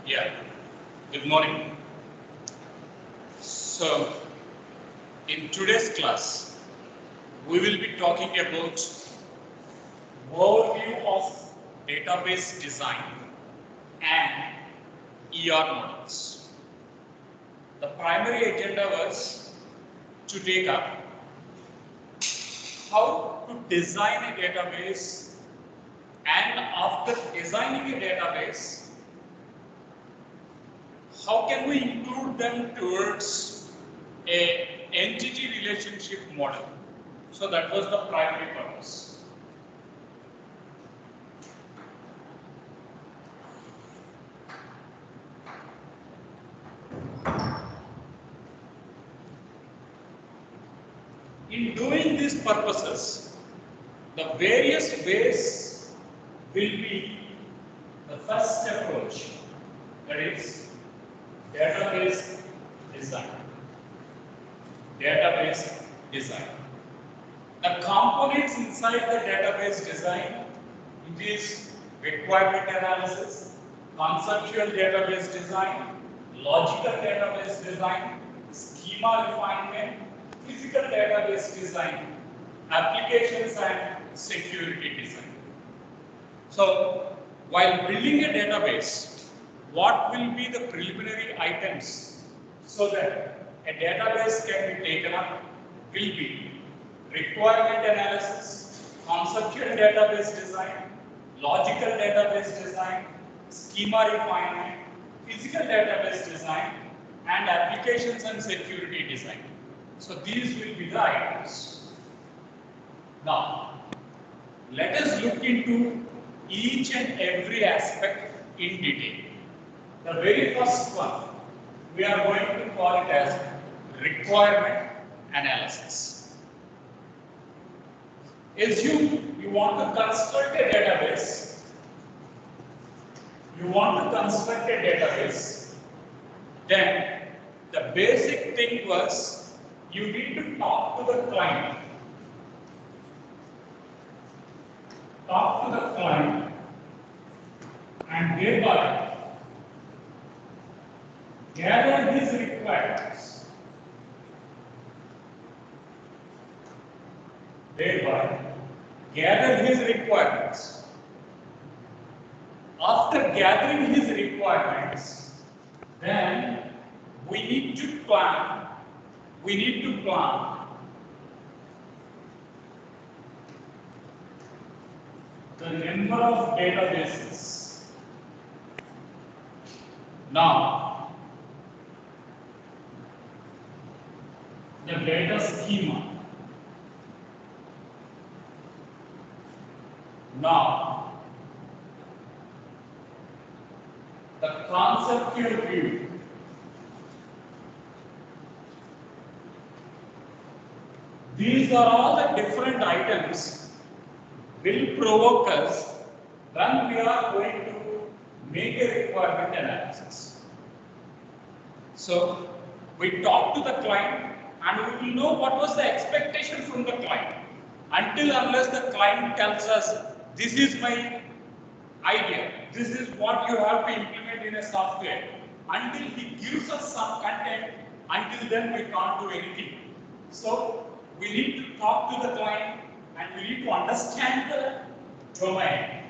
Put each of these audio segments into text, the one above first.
Yeah, good morning. So, in today's class, we will be talking about overview of database design and ER models. The primary agenda was to take up how to design a database, and after designing a database, how can we include them towards a entity relationship model. So that was the primary purpose. In doing these purposes, the various ways will be the first approach, that is database design. Database design. The components inside the database design, it is requirement analysis, conceptual database design, logical database design, schema refinement, physical database design, applications and security design. So, while building a database, what will be the preliminary items so that a database can be taken up will be requirement analysis, conceptual database design, logical database design, schema refinement, physical database design, and applications and security design. So these will be the items. Now, let us look into each and every aspect in detail. The very first one, we are going to call it as requirement analysis. Assume you want to construct a database. Then the basic thing was you need to talk to the client. And thereby gather his requirements. After gathering his requirements, then we need to plan the number of databases. Now, the data schema. Now, the conceptual view. These are all the different items will provoke us when we are going to make a requirement analysis. So, we talk to the client and we will know what was the expectation from the client. Until unless the client tells us, this is my idea, this is what you have to implement in a software. Until he gives us some content, until then we can't do anything. So, we need to talk to the client and we need to understand the domain.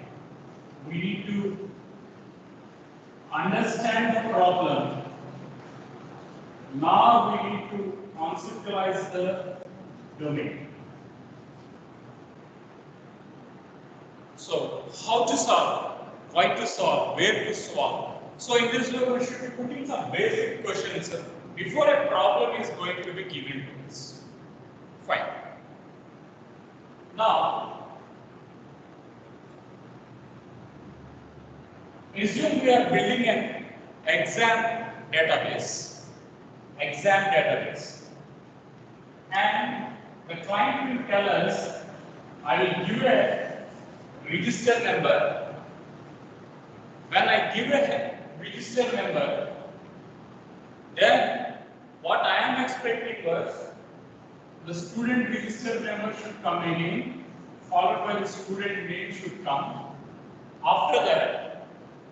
We need to understand the problem. Now we need to conceptualize the domain. So, how to solve, why to solve, where to solve. So, in this way, we should be putting some basic questions before a problem is going to be given to us. Fine. Now, assume we are building an exam database, and the client will tell us, I will give a register number. When I give a register number, then what I am expecting was the student register number should come again, followed by the student name should come. After that,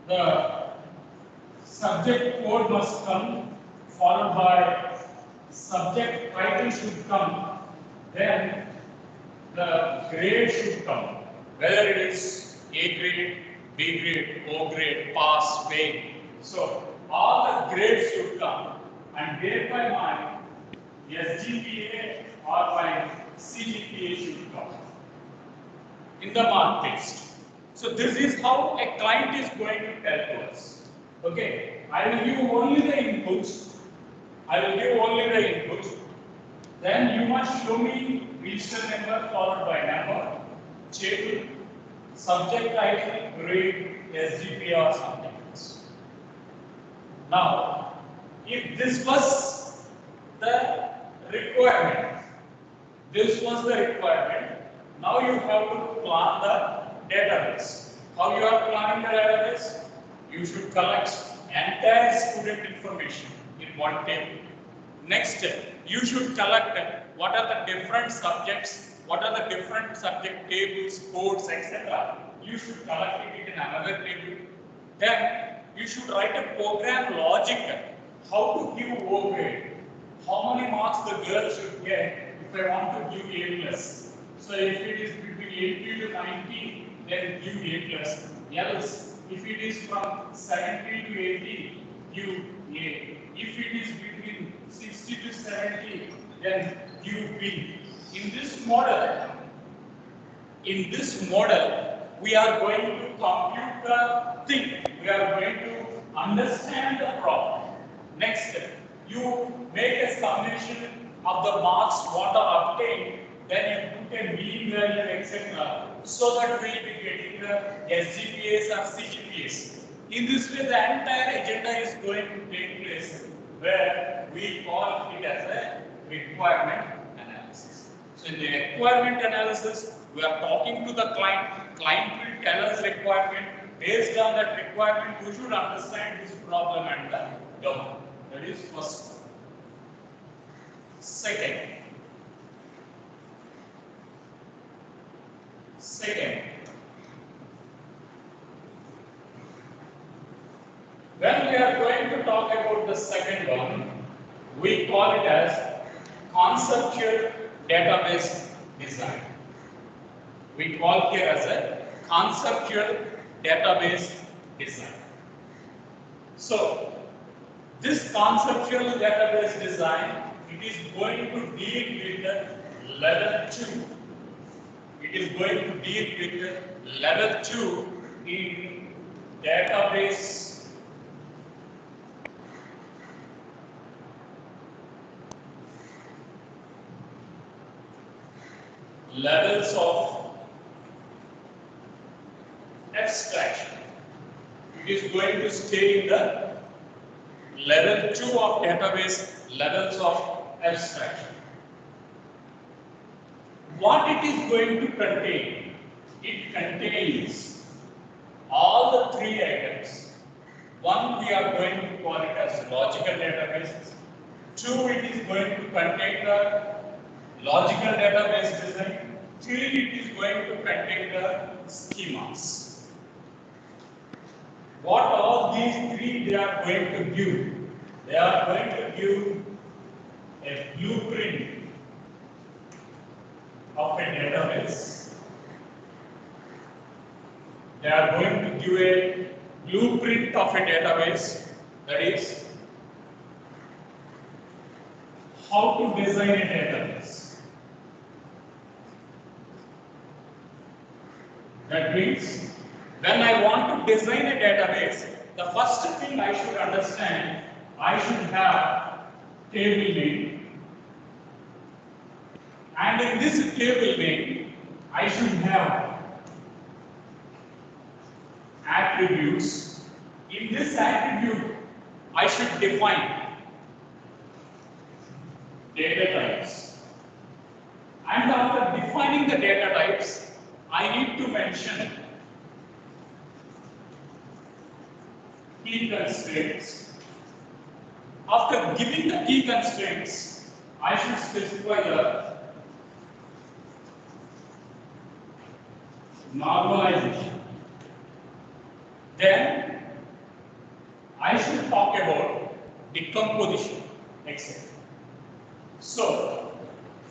the subject code must come, followed by subject title should come, then the grade should come, whether it is A grade, B grade, O grade, pass, fail. So all the grades should come, and thereby my SGPA or my CGPA should come in the mark text. So this is how a client is going to tell to us. Okay, I will give only the inputs. Then you must show me register number followed by number, table, subject title, grade, SGPA or something else. Now, if this was the requirement, now you have to plan the database. How you are planning the database? You should collect entire student information in one table. Next step, you should collect what are the different subjects, what are the different subject tables, codes, etc. You should collect it in another table. Then you should write a program logic how to give O grade, how many marks the girl should get if I want to give A plus. So if it is between 80 to 90, then give A plus. Else, if it is from 70 to 80, give A. If it is between 60 to 70, then give B. In this model, we are going to compute the thing. We are going to understand the problem. Next step, you make a summation of the marks what are obtained, then you put a mean value, etc. so that we will be getting the SGPAs or CGPAs. In this way, the entire agenda is going to take place where we call it as a requirement analysis. So in the requirement analysis, we are talking to the client. Client will tell us requirement. Based on that requirement, we should understand this problem and the domain. That is first. Second, when we are going to talk about the second one, we call it as conceptual database design. We call here as a conceptual database design. So, this conceptual database design, it is going to deal with the level 2. It is going to deal with the level 2 in database levels of abstraction. It is going to stay in the level 2 of database levels of abstraction. What it is going to contain? It contains all the three items. One, we are going to call it as logical databases. Two, it is going to contain the logical database design. Three, it is going to contain the schemas. What all these three they are going to give? They are going to give a blueprint of a database. They are going to give a blueprint of a database, that is, how to design a database. That means, when I want to design a database, the first thing I should understand, I should have table name. And in this table name, I should have attributes. In this attribute, I should define data types. And after defining the data types, I need to mention key constraints. After giving the key constraints, I should specify the normalization. Then I I should talk about decomposition, etc. So,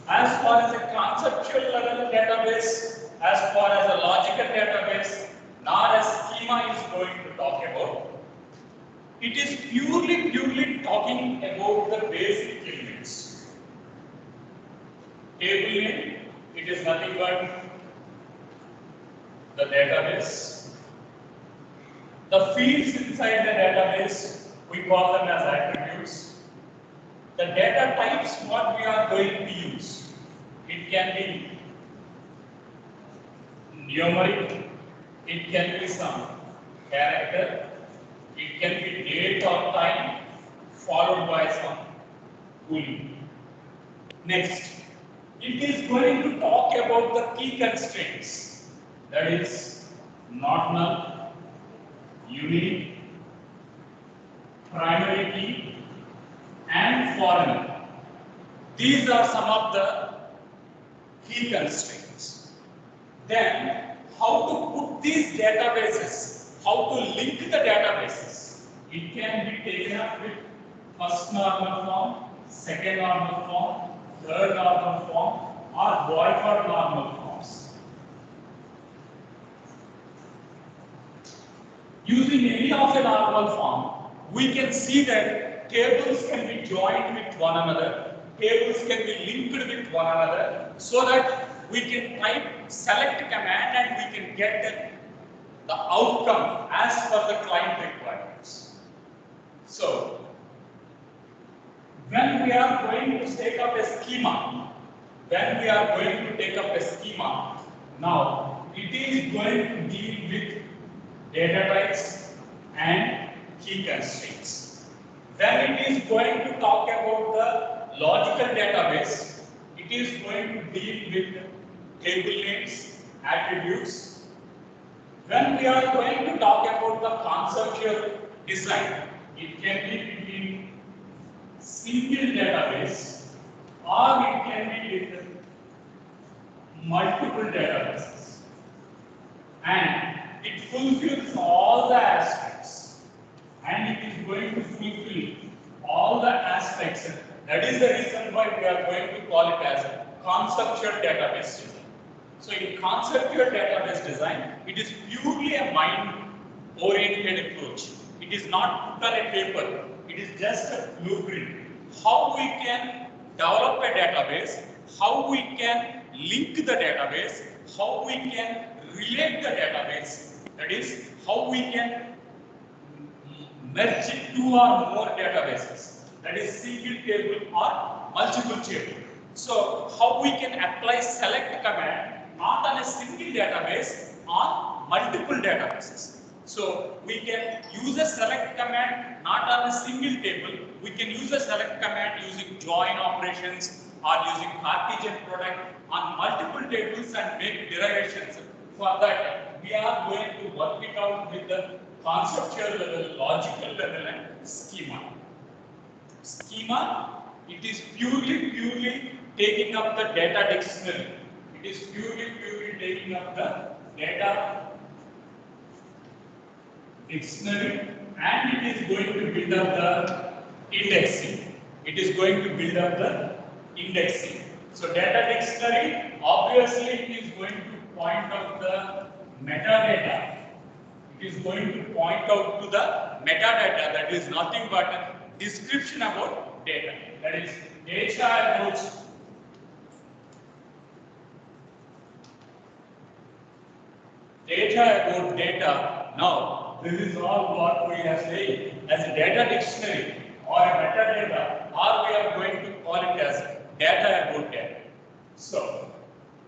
as far as a conceptual level database, as far as a logical database, not a schema is going to talk about. It is purely talking about the basic elements. Table name, it is nothing but the database. The fields inside the database, we call them as attributes. The data types, what we are going to use. It can be numeric, it can be some character, it can be date or time, followed by some boolean. Next, it is going to talk about the key constraints, that is not null, unique, primary key, and foreign. These are some of the key constraints. Then, how to put these databases, how to link the databases. It can be taken up with first normal form, second normal form, third normal form, or Boyford normal forms. Using any of the normal form, we can see that tables can be joined with one another, tables can be linked with one another, so that we can type select command and we can get the outcome as per the client requirements. So, when we are going to take up a schema, now it is going to deal with data types and key constraints. When it is going to talk about the logical database, it is going to deal with table names, attributes. When we are going to talk about the conceptual design, it can be between single database or it can be with multiple databases. And it fulfills all the aspects. And it is going to fulfill all the aspects. That is the reason why we are going to call it as conceptual database design. So in conceptual database design, it is purely a mind-oriented approach. It is not put on a paper. It is just a blueprint. How we can develop a database, how we can link the database, how we can relate the database. That is, how we can merge two or more databases. That is single table or multiple table. So how we can apply select command not on a single database, on multiple databases. So we can use a select command not on a single table. We can use a select command using join operations or using Cartesian product on multiple tables and make derivations. For that, we are going to work it out with the conceptual level, logical level, and schema. Schema, it is purely taking up the data dictionary. It is purely taking up the data dictionary, and it is going to build up the indexing. It is going to build up the indexing. So data dictionary, obviously it is going to point out the metadata. It is going to point out to the metadata, that is nothing but a description about data. That is data about data. Now, this is all what we are saying as a data dictionary or a metadata, or we are going to call it as data about data. So,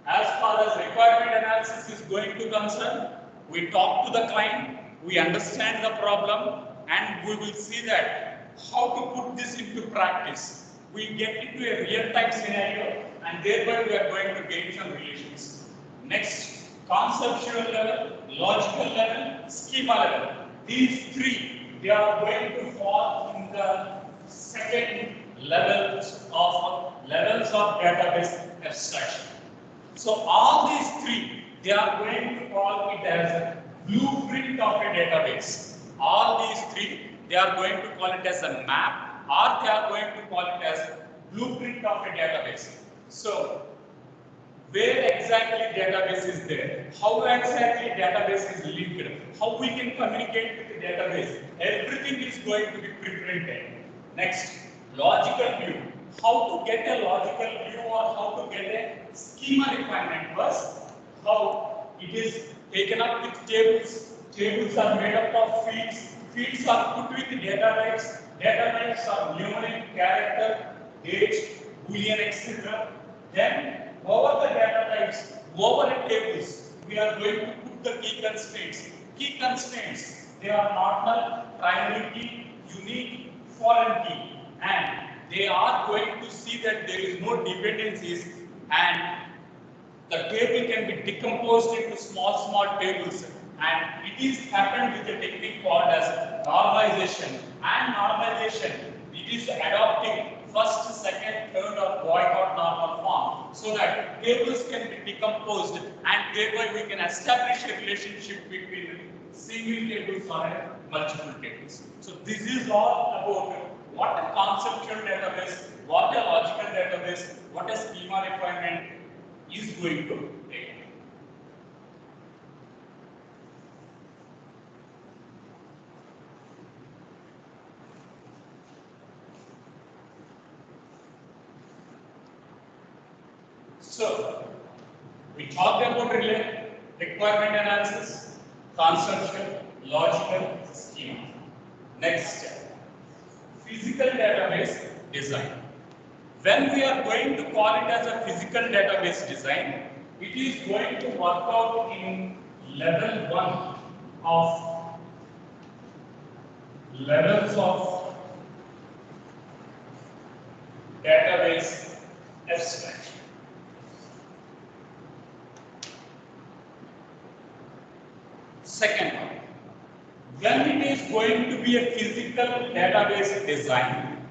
as far as requirement analysis is going to concern, we talk to the client, we understand the problem, and we will see that how to put this into practice. We get into a real-time scenario, and thereby we are going to gain some relations. Next, conceptual level, logical level, schema level. These three, they are going to fall in the second levels of database abstraction. So all these three, they are going to call it as a blueprint of a database. All these three, they are going to call it as a map, or they are going to call it as blueprint of a database. So where exactly database is there, how exactly database is linked, how we can communicate with the database, everything is going to be pre-printed. Next, logical view. How to get a logical view or how to get a schema refinement was how it is taken up with tables. Tables are made up of fields. Fields are put with data types. Data types are numeric, character, date, boolean, etc. Then over the data types, over the tables, we are going to put the key constraints. Key constraints, they are normal, primary key, unique, foreign key, and they are going to see that there is no dependencies, and the table can be decomposed into small tables, and it is happened with a technique called as normalization. And normalization, it is adopting first, second, third or boycott normal form, so that tables can be decomposed, and thereby we can establish a relationship between single tables or multiple tables. So this is all about what a conceptual database, what a logical database, what a schema refinement is going to take. So, we talked about requirement analysis, conceptual, logical, schema. Next step, physical database design. When we are going to call it as a physical database design, it is going to work out in level 1 of levels of database abstraction. Second one, when it is going to be a physical database design,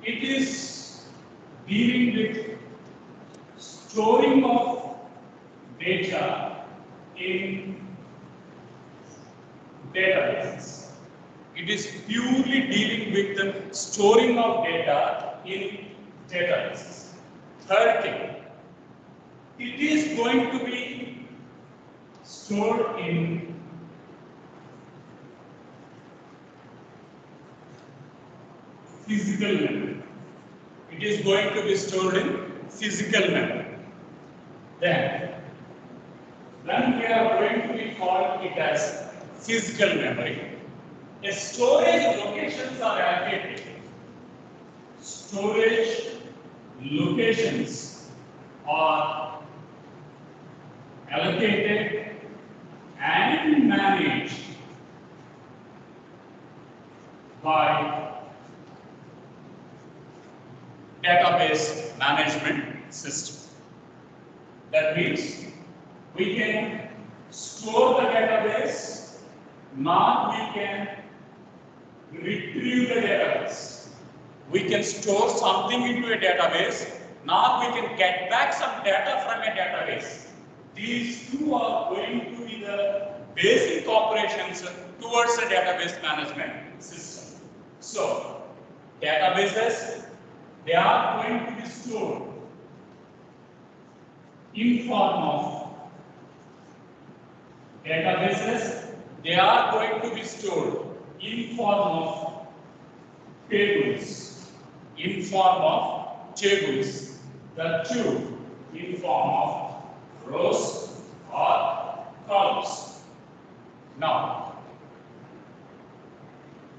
it is dealing with storing of data in databases. It is purely dealing with the storing of data in databases. Third thing, it is going to be stored in physical memory. It is going to be stored in physical memory. Then, when we are going to be called it as physical memory, a storage locations are allocated. Storage locations are allocated and managed by database management system. That means we can store the database, now we can retrieve the database. We can store something into a database, now we can get back some data from a database. These two are going to be the basic operations towards a database management system. So, databases, they are going to be stored in form of databases, they are going to be stored in form of tables, in form of tables, the two in form of rows or columns. Now,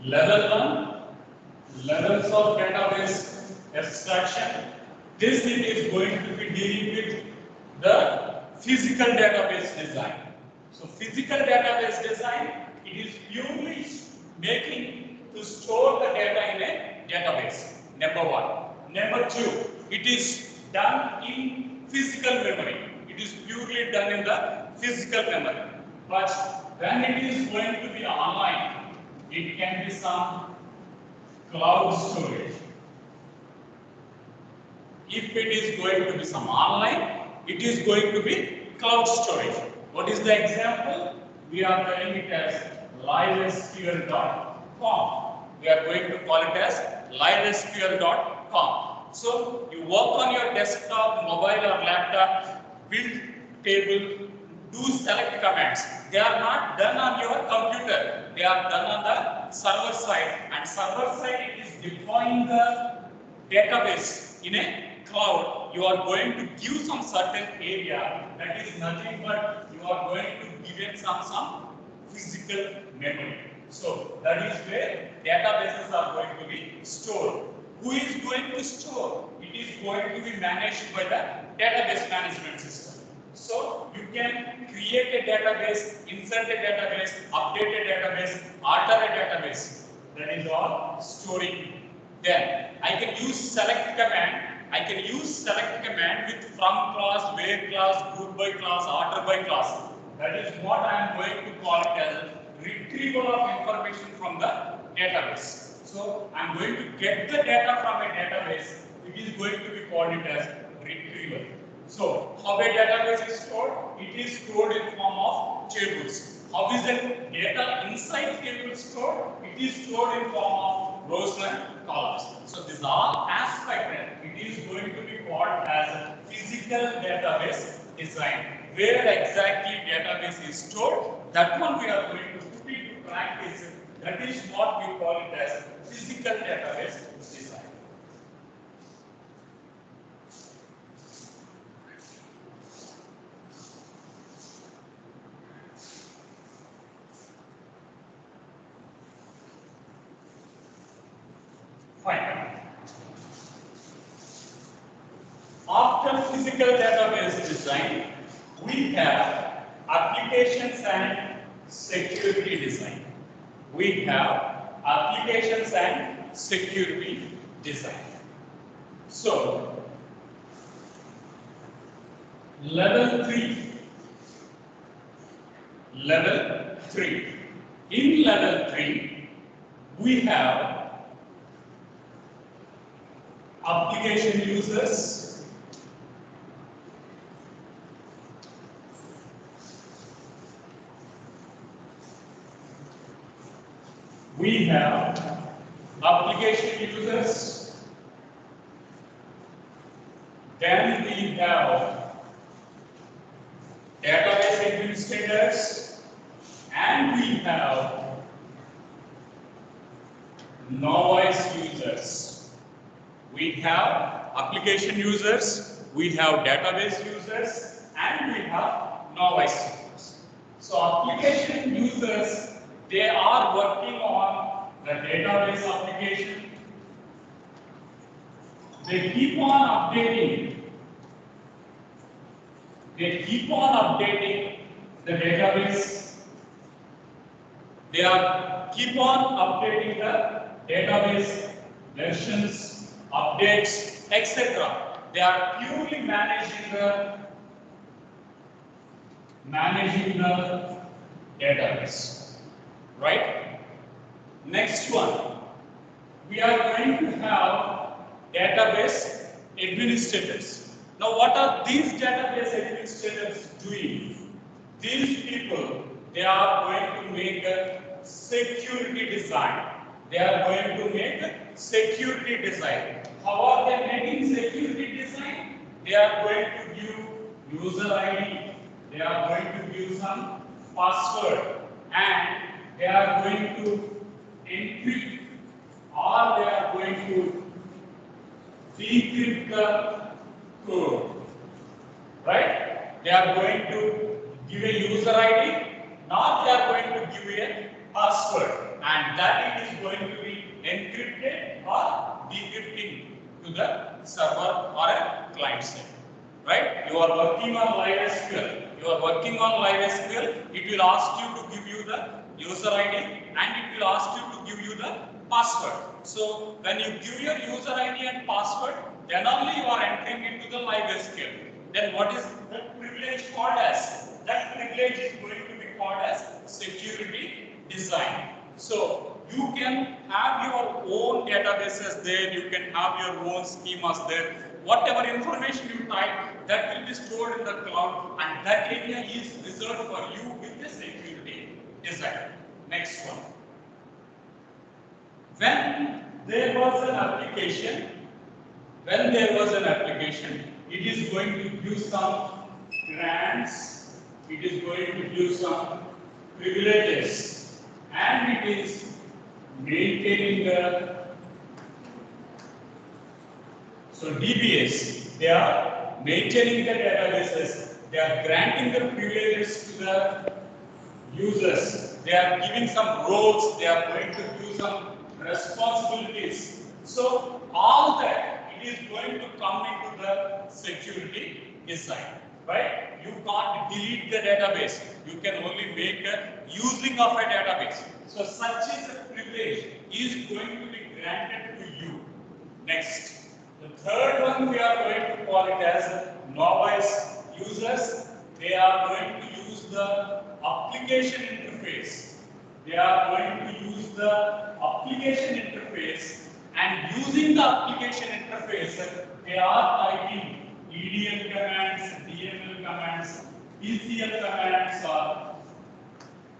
level 1, levels of database abstraction. This thing is going to be dealing with the physical database design. So physical database design, it is purely making to store the data in a database, number 1. Number 2, it is done in physical memory. It is purely done in the physical memory. But when it is going to be online, it can be some cloud storage. If it is going to be some online, it is going to be cloud storage. What is the example? We are calling it as livesql.com. We are going to call it as livesql.com. So you work on your desktop, mobile or laptop, build table, do select commands. They are not done on your computer. They are done on the server side. And server side it is deploying the database in a cloud. You are going to give some certain area that is nothing but you are going to give it some physical memory. So that is where databases are going to be stored. Who is going to store? It is going to be managed by the database management system. So you can create a database, insert a database, update a database, alter a database. That is all storing. Then I can use select command. I can use select command with from class, where class, group by class, order by class. That is what I am going to call it as retrieval of information from the database. So I am going to get the data from a database. It is going to be called it as retrieval. So how a database is stored? It is stored in form of tables. How is the data inside table stored? It is stored in form of rows and columns. So these all aspects, it is going to be called as a physical database design. Where exactly database is stored, that one we are going to put into practice. That is what we call it as physical database design. Fine. After physical database design, we have applications and security design. We have applications and security design. So, level 3. In level 3, we have application users, we have application users, then we have database administrators, and we have novice users. We have application users, we have database users, and we have novice users. So application users, they are working on the database application. They keep on updating. They keep on updating the database. They are keep on updating the database versions, updates, etc. They are purely managing the database, right? Next one, we are going to have database administrators. Now, what are these database administrators doing? These people, they are going to make a security design. They are going to make a security design. How are they making security design? They are going to give user ID. They are going to give some password, and they are going to encrypt, or they are going to decrypt the code, right? They are going to give a user ID, not they are going to give a password, and that it is going to be encrypted or decrypting to the server or a client side, right? You are working on LiveSQL. You are working on LiveSQL. It will ask you to give you the user ID, and it will ask you to give you the password. So when you give your user ID and password, then only you are entering into the LiveSQL. Then what is that privilege called as? That privilege is going to be called as security design. So you can have your own databases there, you can have your own schemas there. Whatever information you type, that will be stored in the cloud, and that area is reserved for you with the security design. Next one. When there was an application, when there was an application, it is going to give some grants, it is going to give some privileges, and it is maintaining the, so DBAs, they are maintaining the databases, they are granting the privileges to the users, they are giving some roles, they are going to give some responsibilities. So all that, it is going to come into the security design, right? You can't delete the database, you can only make a using of a database. So such is a privilege is going to be granted to you. Next. The third one we are going to call it as novice users. They are going to use the application interface. They are going to use the application interface, and using the application interface, they are typing EDL commands, DML commands, PCL commands, or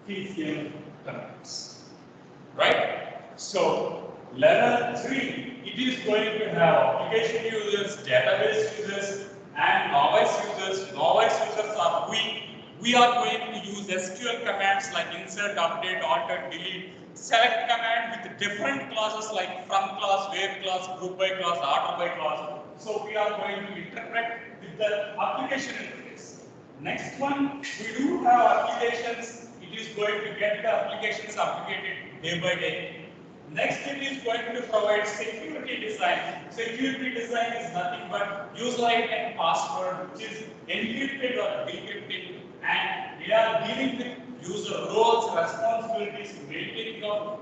TCL commands. Right? So, level 3. It is going to have application users, database users, and novice users. Novice users are we. We are going to use SQL commands like insert, update, alter, delete, select command with different classes like from class, where class, group by class, order by class. So we are going to interpret with the application interface. Next one, we do have applications. It is going to get the applications updated day by day. Next, it is going to provide security design. Security design is nothing but user ID and password, which is encrypted or decrypted, and we are dealing with user roles, responsibilities, maintaining of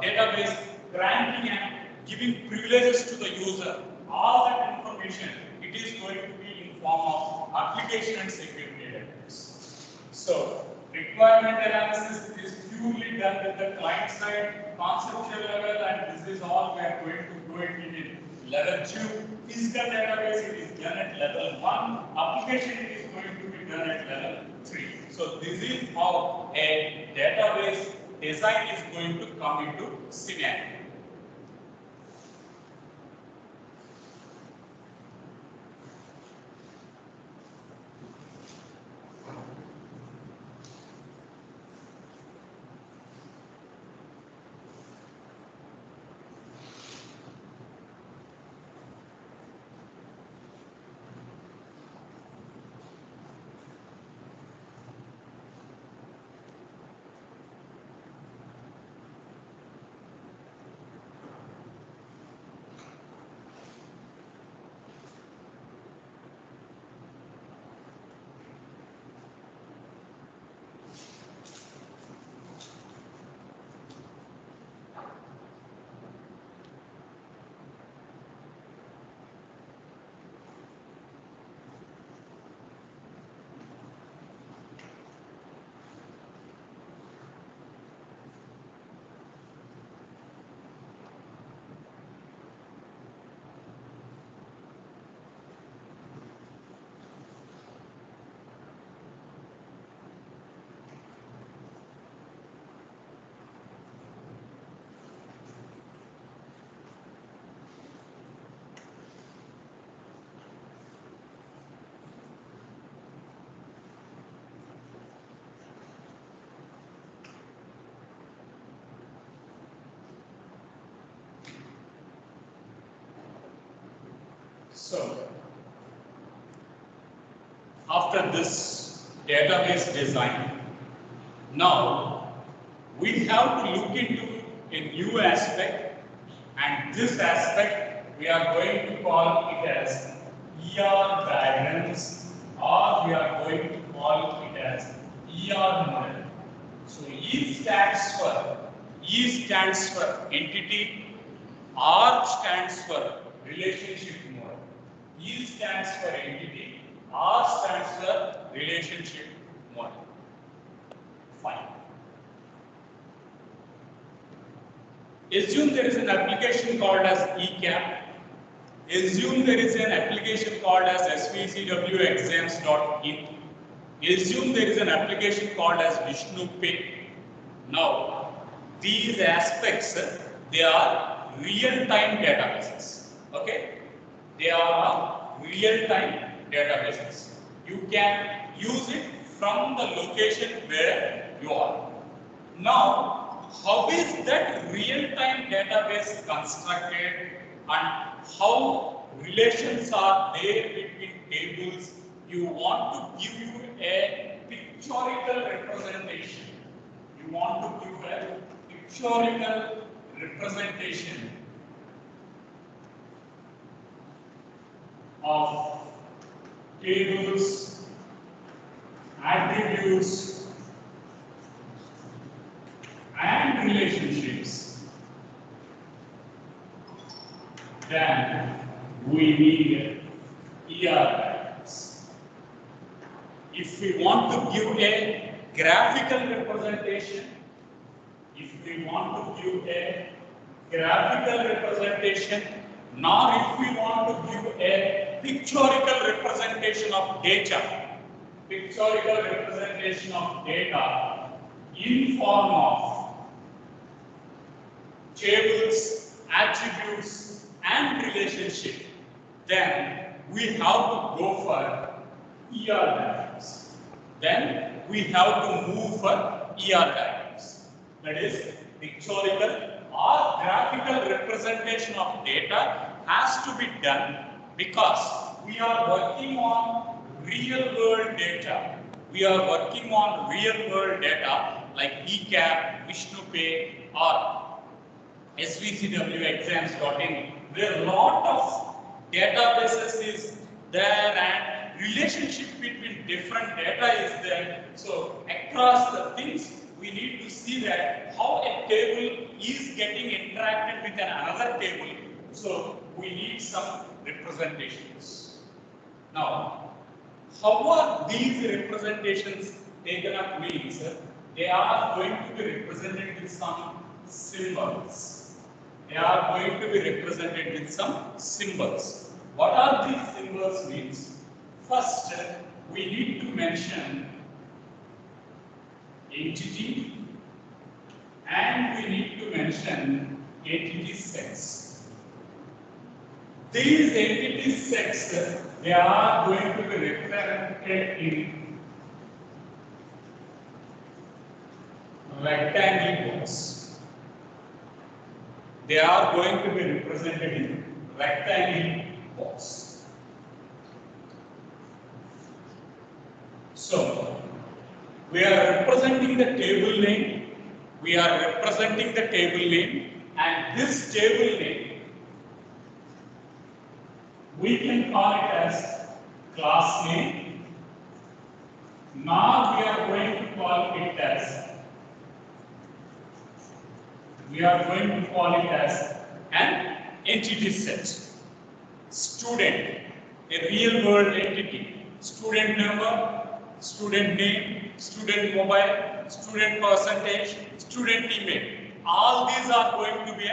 database, granting and giving privileges to the user. All that information, it is going to be in form of application and security database. So, requirement analysis is purely done with the client side, conceptual level, and this is all we are going to do it in level 2. Physical database, it is done at level 1. Application, it is going to be done at level 3. So this is how a database design is going to come into scenario. So, after this database design, now we have to look into a new aspect, and this aspect we are going to call it as ER diagrams, or we are going to call it as ER model. So E stands for entity, R stands for relationship model. E stands for entity, R stands for relationship model. Fine. Assume there is an application called as eCap. Assume there is an application called as svcwexams.in. Assume there is an application called as VishnuPay. Now, these aspects, they are real-time databases. Okay, they are real-time databases. You can use it from the location where you are. Now, how is that real-time database constructed and how relations are there between tables? You want to give you a pictorial representation. You want to give a pictorial representation of tables, attributes, and relationships. Then we need ER diagrams. If we want to give a graphical representation, nor if we want to give a pictorial representation of data, in form of tables, attributes, and relationship, then we have to go for ER diagrams. Then we have to move for ER diagrams. That is, pictorial or graphical representation of data has to be done because we are working on real world data. Like ECAP, VishnuPay, or SVCW exams.in, where a lot of databases is there and relationship between different data is there. So across the things, we need to see that how a table is getting interacted with another table. So we need some representations. Now, how are these representations taken up means? They are going to be represented with some symbols. What are these symbols means? First, we need to mention entity and we need to mention entity sets. These entity sets, they are going to be represented in rectangle box. So, we are representing the table name. And this table name, we can call it as class name. Now we are going to call it as an entity set. Student, a real world entity. Student number, student name, student mobile, student percentage, student email. All these are going to be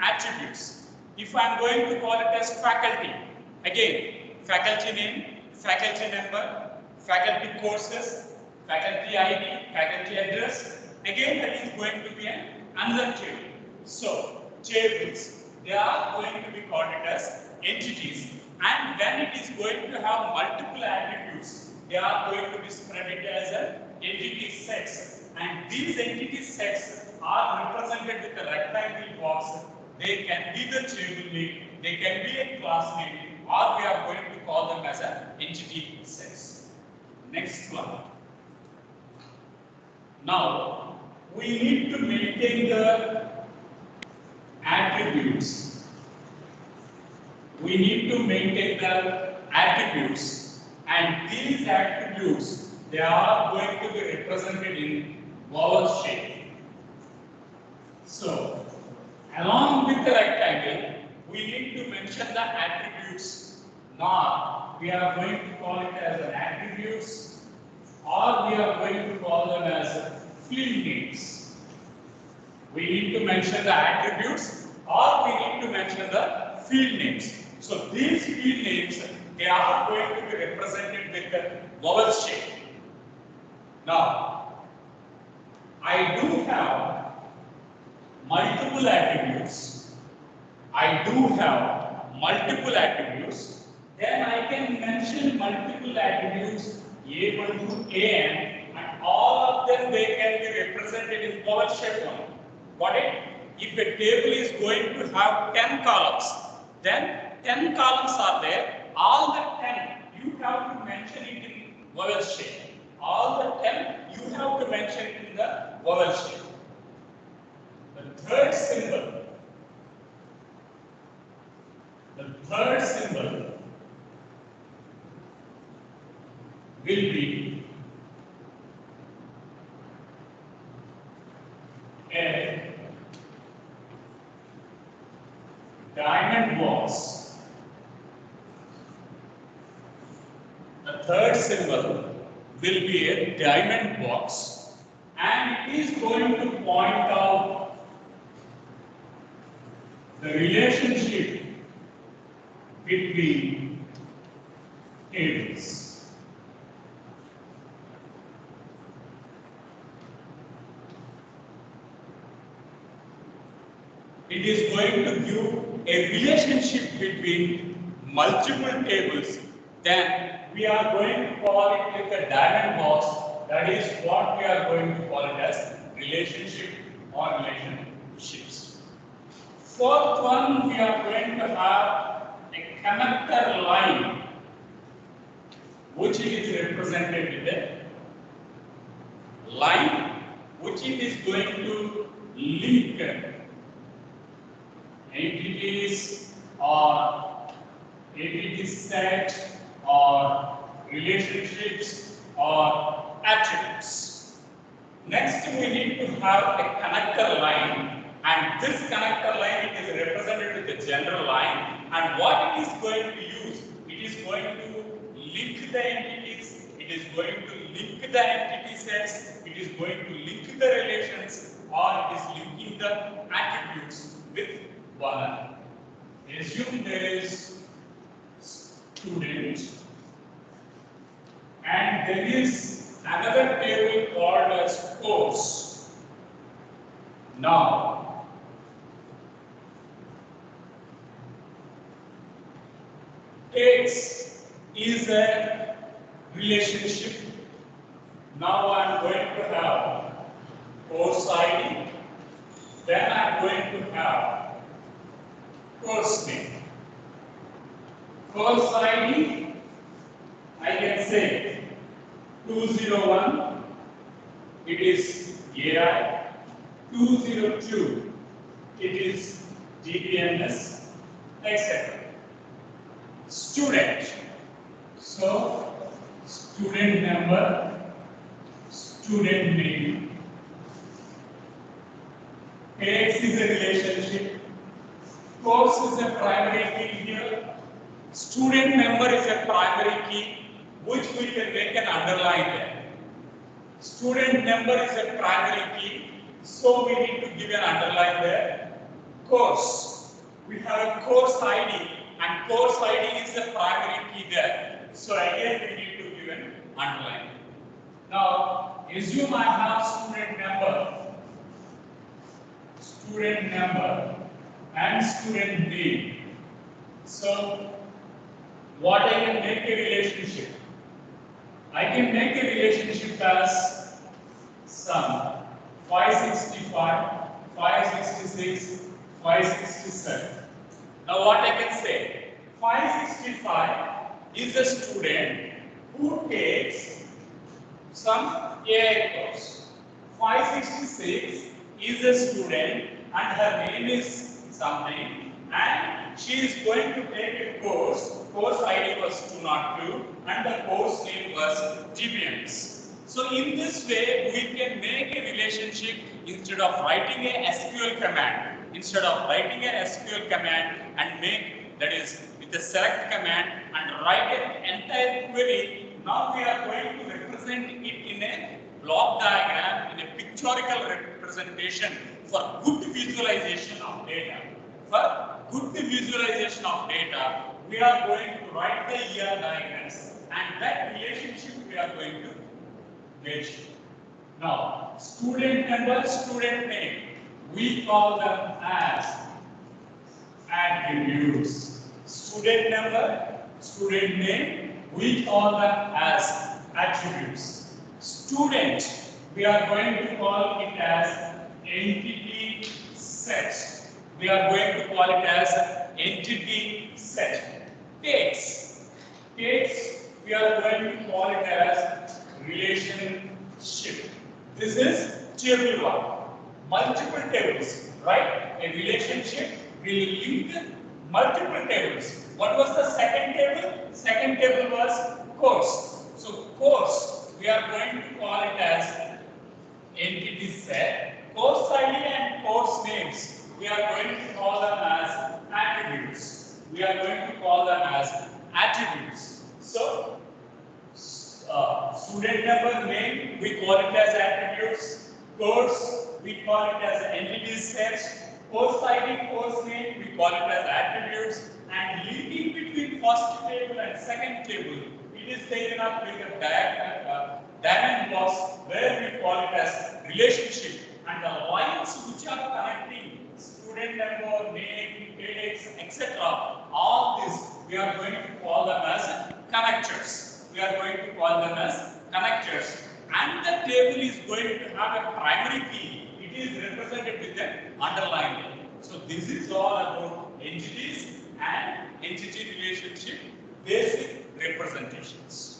attributes. If I am going to call it as faculty, again, faculty name, faculty number, faculty courses, faculty ID, faculty address, again that is going to be another table. So, tables, they are going to be called as entities, and when it is going to have multiple attributes, they are going to be spread it as an entity sets, and these entity sets are represented with a rectangle box. They can be the table name, they can be a class name, or we are going to call them as an entity sets. Next one. Now, we need to maintain the attributes. And these attributes, they are going to be represented in vowel shape. So, along with the rectangle, we need to mention the attributes. Now, we are going to call it as an attributes, or we are going to call them as field names. We need to mention the attributes, or we need to mention the field names. So these field names, they are going to be represented with the vowel shape. Now, I do have multiple multiple attributes, I do have multiple attributes, then I can mention multiple attributes equal to an, and all of them they can be represented in vowel shape only. Got it? If a table is going to have 10 columns, then 10 columns are there. All the 10 you have to mention it in vowel shape. All the 10 you have to mention it in the vowel shape. The third symbol will be a diamond box. The third symbol will be a diamond box, and it is going to point out the relationship between tables. It is going to give a relationship between multiple tables. Then we are going to call it with a diamond box. That is what we are going to call it as relationship or relationships. Fourth one, we are going to have a connector line, which is represented with a line, which it is going to link entities or entity set or relationships or attributes. Next, we need to have a connector line, and this connector line is represented with a general line, and what it is going to use, it is going to link the entities, it is going to link the entity sets, it is going to link the relations, or it is linking the attributes with one another. Assume there is student and there is another table called as course. Now, X is a relationship. Now I am going to have course ID, then I am going to have course name. Course ID, I can say 201, it is AI, 202, it is DBMS, etc. Student, so student number, student name. X is a relationship, course is a primary key here, student member is a primary key, which we can make an underline there. Student number is a primary key, so we need to give an underline there. Course, we have a course ID, and course ID is the primary key there. So again, we need to give an underline. Now, assume I have student number and student name. So, what I can make a relationship? I can make a relationship as sum 565, 566, 567. Now what I can say? 565 is a student who takes some AI course. 566 is a student and her name is something, and she is going to take a course. Course ID was 202 and the course name was GBMS. So in this way, we can make a relationship instead of writing a SQL command. Instead of writing a SQL command and make, that is with the select command and write an entire query, now we are going to represent it in a block diagram, in a pictorial representation for good visualization of data. For good visualization of data, we are going to write the ER diagrams, and that relationship we are going to mention. Now, student number, student name. we call them as attributes. Student number, student name, we call them as attributes. Student, we are going to call it as entity set. We are going to call it as entity set. Case, we are going to call it as relationship. This is table 1. Multiple tables, right? A relationship will link multiple tables. What was the second table? Second table was course. So course, we are going to call it as entity set. Course ID and course names, we are going to call them as attributes. We are going to call them as attributes. So student number, name, we call it as attributes. Course, we call it as entity set. Course ID, course name, we call it as attributes. And linking between first table and second table, it is taken up with a diamond box where we call it as relationship. And the lines which are connecting student number, name, dates, etc. All this we are going to call them as connectors. We are going to call them as connectors. And the table is going to have a primary key. It is represented with an underlined name. So this is all about entities and entity relationship basic representations.